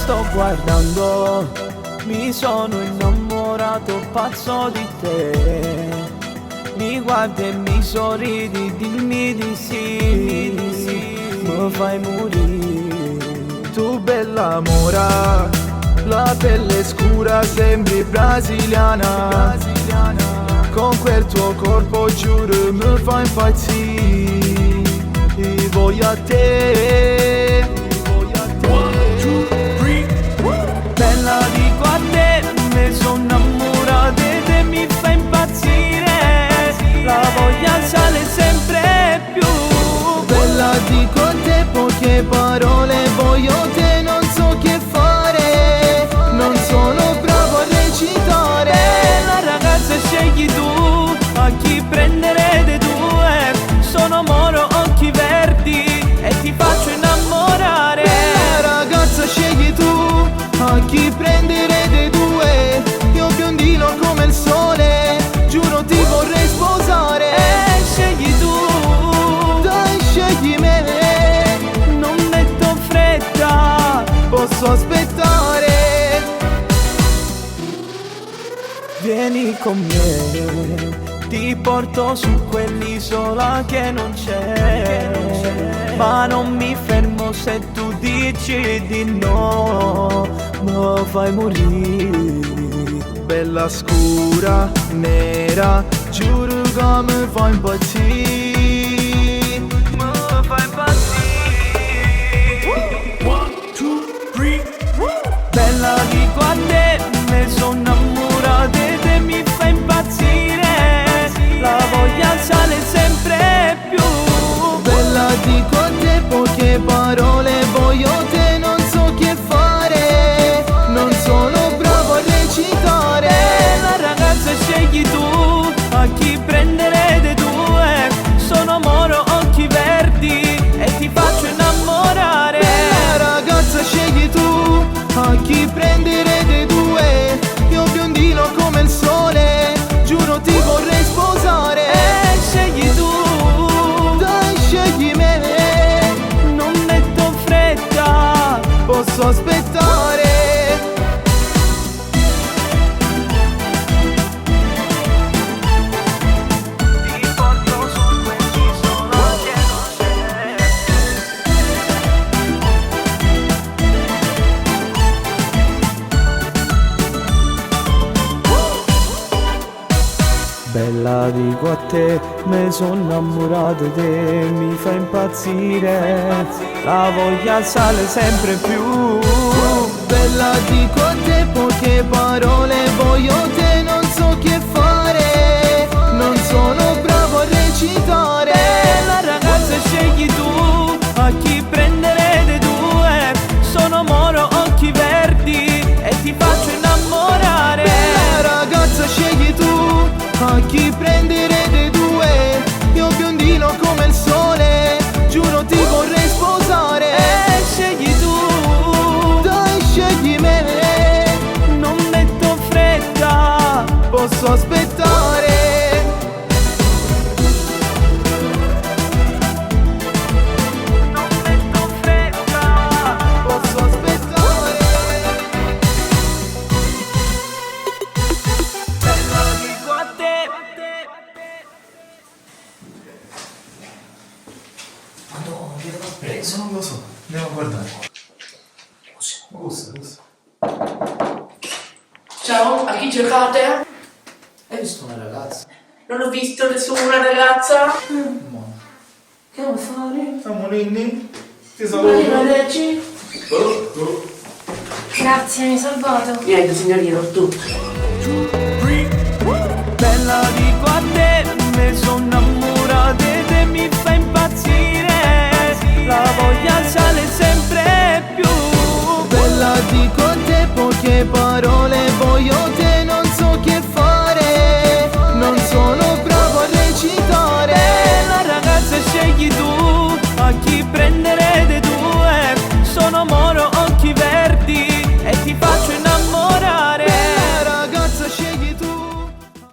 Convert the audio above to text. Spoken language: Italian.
sto guardando, mi sono innamorato pazzo di te. Mi guardi e mi sorridi, dimmi di sì, mi fai morire. Tu bella mora, la pelle scura, sembri brasiliana. Con quel tuo corpo giuro mi fai impazzire. Ti voglio a te, bella dico a te, mi sono innamorata di te, mi fai impazzire. La voglia sale sempre più. Bella dico a te, poche parole voglio te, non so che fare, non sono bravo a recitare. La ragazza scegli tu, a chi prendere dei due. Sono moro, occhi verdi e ti faccio innamorare. La ragazza scegli tu, a chi prendere dei due. Io biondino come il sole, giuro ti vorrei sposare. Scegli tu, dai scegli me, non metto fretta, posso aspettare. Vieni con me, ti porto su quell'isola che non c'è, ma non mi fermo se tu dici di no, mi fai morire. Bella scura, nera, giuro che mi fai impazzire. Mi fai impazzire. 1, 2, 3. Bella dico a te, mi sono innamorata di te, mi fai impazzire. La voglia sale sempre più. Bella dico a te, poche parole voglio te, non so che fare, non sono bravo a recitare. La ragazza scegli tu, a chi prendere dei due. Sono moro, occhi verdi e ti faccio innamorare. La ragazza scegli tu, a chi prendere dei due. Io biondino come il sole, giuro ti vorrei sposare. Scegli tu, dai scegli me, non metto fretta, posso aspettare. Ti porto su quell'isola che non c'è. Bella dico a te, me sono innamorato di te, mi fa impazzire. La voglia sale sempre più. Bella dico a te, poche parole voglio te, non so che fare, non sono bravo a recitare. La ragazza scegli tu, a chi prendere dei due. Sono moro, occhi verdi e ti faccio innamorare. La ragazza scegli tu, a chi prendere dei due. Io biondino come il sole, giuro ti vorrei sposare. Scegli tu, dai scegli me, non metto fretta, posso aspettare. Non metto fretta, posso aspettare. Bella dico a te. Madonna, che l'ho preso? Non lo so, andiamo a guardare. Cosa? Ciao, a chi giocate? Hai visto una ragazza? Non ho visto nessuna ragazza. No. Che vuoi fare? Siamo Ninni? Ti Arrivederci. saluto. Grazie, mi hai salvato. Niente, signorino, tutto.